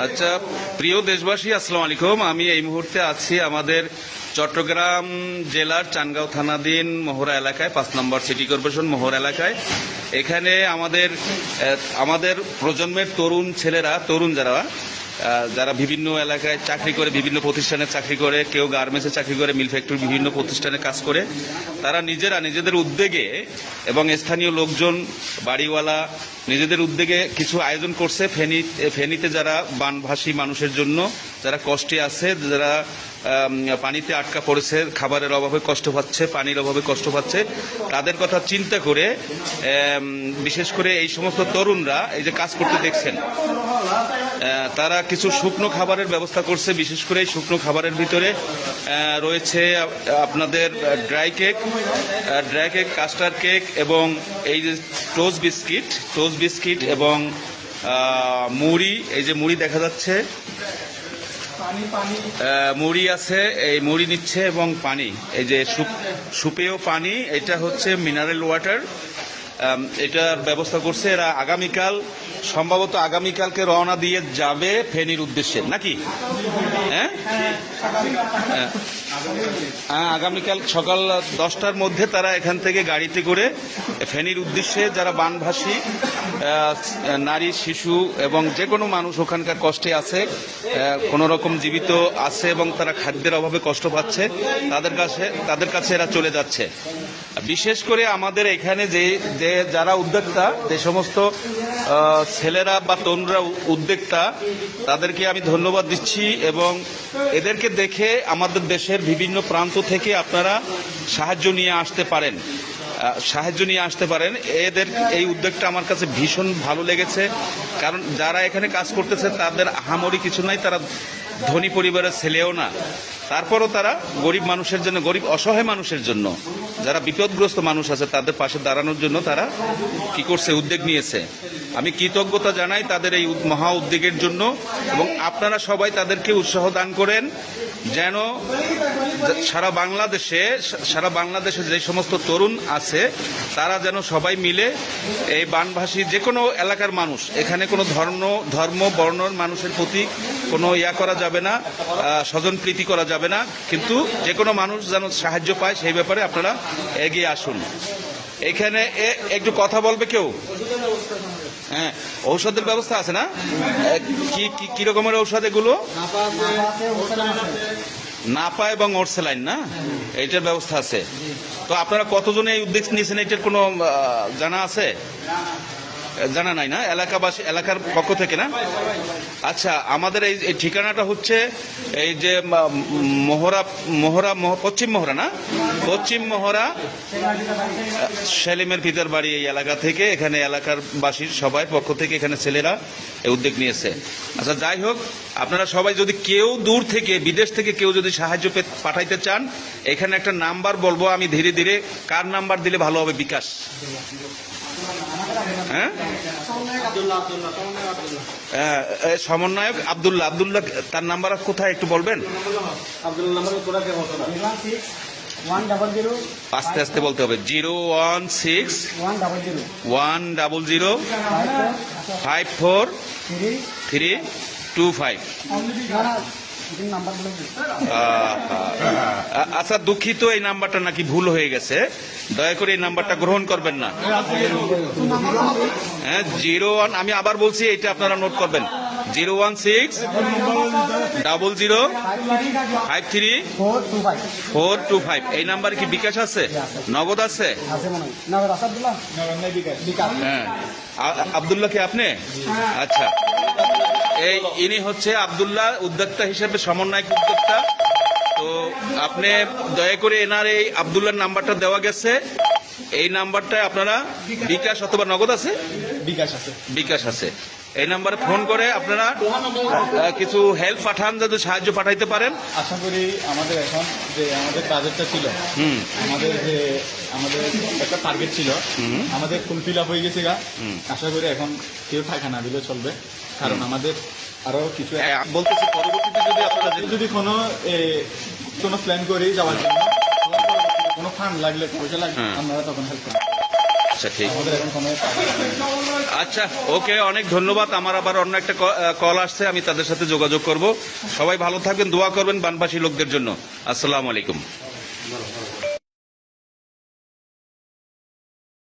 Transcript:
আচ্ছা, প্রিয় দেশবাসী, আসসালামু আলাইকুম। আমি এই মুহূর্তে আছি আমাদের চট্টগ্রাম জেলার চানগাঁও থানাধীন মহড়া এলাকায়, 5 নম্বর সিটি কর্পোরেশন মহড়া এলাকায়। এখানে আমাদের প্রজন্মের তরুণ ছেলেরা, যারা বিভিন্ন এলাকায় চাকরি করে, বিভিন্ন প্রতিষ্ঠানে চাকরি করে, কেউ গার্মেন্টসে চাকরি করে, মিল ফ্যাক্টরি, বিভিন্ন প্রতিষ্ঠানে কাজ করে, তারা নিজেদের উদ্যোগে এবং স্থানীয় লোকজন, বাড়িওয়ালা নিজেদের উদ্যোগে কিছু আয়োজন করছে ফেনীতে যারা বানভাসী মানুষের জন্য, যারা কষ্টে আছে, যারা পানিতে আটকা পড়েছে, খাবারের অভাবে কষ্ট পাচ্ছে, পানির অভাবে কষ্ট পাচ্ছে, তাদের কথা চিন্তা করে বিশেষ করে এই সমস্ত তরুণরা এই যে কাজ করতে দেখছেন, তারা কিছু শুকনো খাবারের ব্যবস্থা করছে। বিশেষ করে এই শুকনো খাবারের ভিতরে রয়েছে আপনাদের ড্রাই কেক, কাস্টার্ড কেক এবং এই যে টোস্ট বিস্কিট এবং মুড়ি। এই যে মুড়ি দেখা যাচ্ছে, মুড়ি আছে, এই মুড়ি নিচ্ছে এবং পানি, এই যে সুপেয় পানি, এটা হচ্ছে মিনারেল ওয়াটার, এটার ব্যবস্থা করছে এরা। সম্ভবত আগামীকালকে রওনা দিয়ে যাবে ফেনীর উদ্দেশ্যে, নাকি? হ্যাঁ, আগামীকাল সকাল 10টার মধ্যে তারা এখান থেকে গাড়িতে করে ফেনীর উদ্দেশ্যে, যারা বানভাসী নারী, শিশু এবং যে কোনো মানুষ ওখানকার কষ্টে আছে, কোনো রকম জীবিত আছে এবং তারা খাদ্যের অভাবে কষ্ট পাচ্ছে, তাদের কাছে এরা চলে যাচ্ছে। বিশেষ করে আমাদের এখানে যে যারা উদ্যোক্তা, যে সমস্ত ছেলেরা বা তরুণরা উদ্যোক্তা, তাদেরকে আমি ধন্যবাদ দিচ্ছি এবং এদেরকে দেখে আমাদের দেশের বিভিন্ন প্রান্ত থেকে আপনারা সাহায্য নিয়ে আসতে পারেন। এদের এই উদ্যোগটা আমার কাছে ভীষণ ভালো লেগেছে, কারণ যারা এখানে কাজ করতেছে তাদের আহামরি কিছু নাই, তারা ধনী পরিবারের ছেলেও না, তারপরও তারা গরিব মানুষের জন্য, গরিব অসহায় মানুষের জন্য, যারা বিপদগ্রস্ত মানুষ আছে তাদের পাশে দাঁড়ানোর জন্য তারা কি করছে, উদ্যোগ নিয়েছে। আমি কৃতজ্ঞতা জানাই তাদের এই মহা উদ্যোগের জন্য এবং আপনারা সবাই তাদেরকে উৎসাহ দান করেন, যেন সারা বাংলাদেশে যে সমস্ত তরুণ আছে তারা যেন সবাই মিলে এই বানভাসী যে কোনো এলাকার মানুষ, এখানে কোনো ধর্ম বর্ণর মানুষের প্রতি কোনো করা যাবে না, স্বজনপ্রীতি করা যাবে না, কিন্তু যে কোনো মানুষ যেন সাহায্য পায় সেই ব্যাপারে আপনারা এগিয়ে আসুন। এখানে একটু কথা বলবে কেউ? হ্যাঁ, ঔষধের ব্যবস্থা আছে না? কি রকমের ঔষধ এগুলো? নাপা এবং ওরসেলাইন, না? এইটার ব্যবস্থা আছে। তো আপনারা কতজনে এই উদ্যোগ নিয়েছেন, এটার কোনো জানা আছে? জানা নাই না? এলাকার পক্ষ থেকে না? আচ্ছা, আমাদের এই ঠিকানাটা হচ্ছে এই যে পশ্চিম মহড়া, না? পশ্চিম মহড়া সেলিমের পিতার বাড়ি, এই এলাকা থেকে, এখানে এলাকার বাসীর সবাই পক্ষ থেকে এখানে ছেলেরা এই উদ্যোগ নিয়েছে। আচ্ছা, যাই হোক, আপনারা সবাই যদি কেউ দূর থেকে, বিদেশ থেকে কেউ যদি সাহায্য পাঠাইতে চান, এখানে একটা নাম্বার বলবো আমি ধীরে ধীরে, কার নাম্বার দিলে ভালো হবে? বিকাশ, হ্যাঁ, সমন্বয়ক আব্দুল্লাহ, তার নাম্বার কোথায় একটু বলবেন? আস্তে আস্তে বলতে হবে। 016-100-54-325। আচ্ছা, দুঃখিত, এই নাম্বারটা নাকি ভুল হয়ে গেছে, দয়া করে এই নাম্বারটা গ্রহণ করবেন না। হ্যাঁ, 01, আমি আবার বলছি, এটা আপনারা নোট করবেন, 016-0053-425। এই নাম্বারে কি বিকাশ আছে, নগদ আছে? হ্যাঁ, আব্দুল্লাহ কি আপনি? আচ্ছা, ইনি হচ্ছে আব্দুল্লাহ, উদ্যোক্তা হিসেবে সমন্বয়ক উদ্যোক্তা। তো আপনি দয়া করে এনার এই আব্দুল্লাহর নাম্বারটা দেওয়া গেছে, এই নাম্বারটায় আপনারা বিকাশ অথবা নগদ আছে, বিকাশ আছে, এই নাম্বারে ফোন করে আপনারা কিছু হেল্প পাঠান, যাতে সাহায্য পাঠাইতে পারেন। আশা করি আমাদের এখন যে আমাদের বাজেটটা ছিল, আমাদের একটা টার্গেট ছিল, আমাদের ফুলফিল আপ হয়ে গেছে। আশা করি এখন কেউ টাকা না দিলে চলবে, কারণ আমাদের আরো কিছু বলতেছি, পরবর্তীতে যদি আপনারা কোনো প্ল্যান করি যাওয়ার জন্য, কোনো ফান্ড লাগলে, পয়সা লাগলে, আমরা তখন হেল্প করি। আচ্ছা, ঠিক। আমাদের এখন কোনো আচ্ছা, ওকে, অনেক ধন্যবাদ। আমার আবার অন্য একটা কল আসছে, আমি তাদের সাথে যোগাযোগ করব। সবাই ভালো থাকবেন, দোয়া করবেন বানবাসী লোকদের জন্য। আসসালামু আলাইকুম।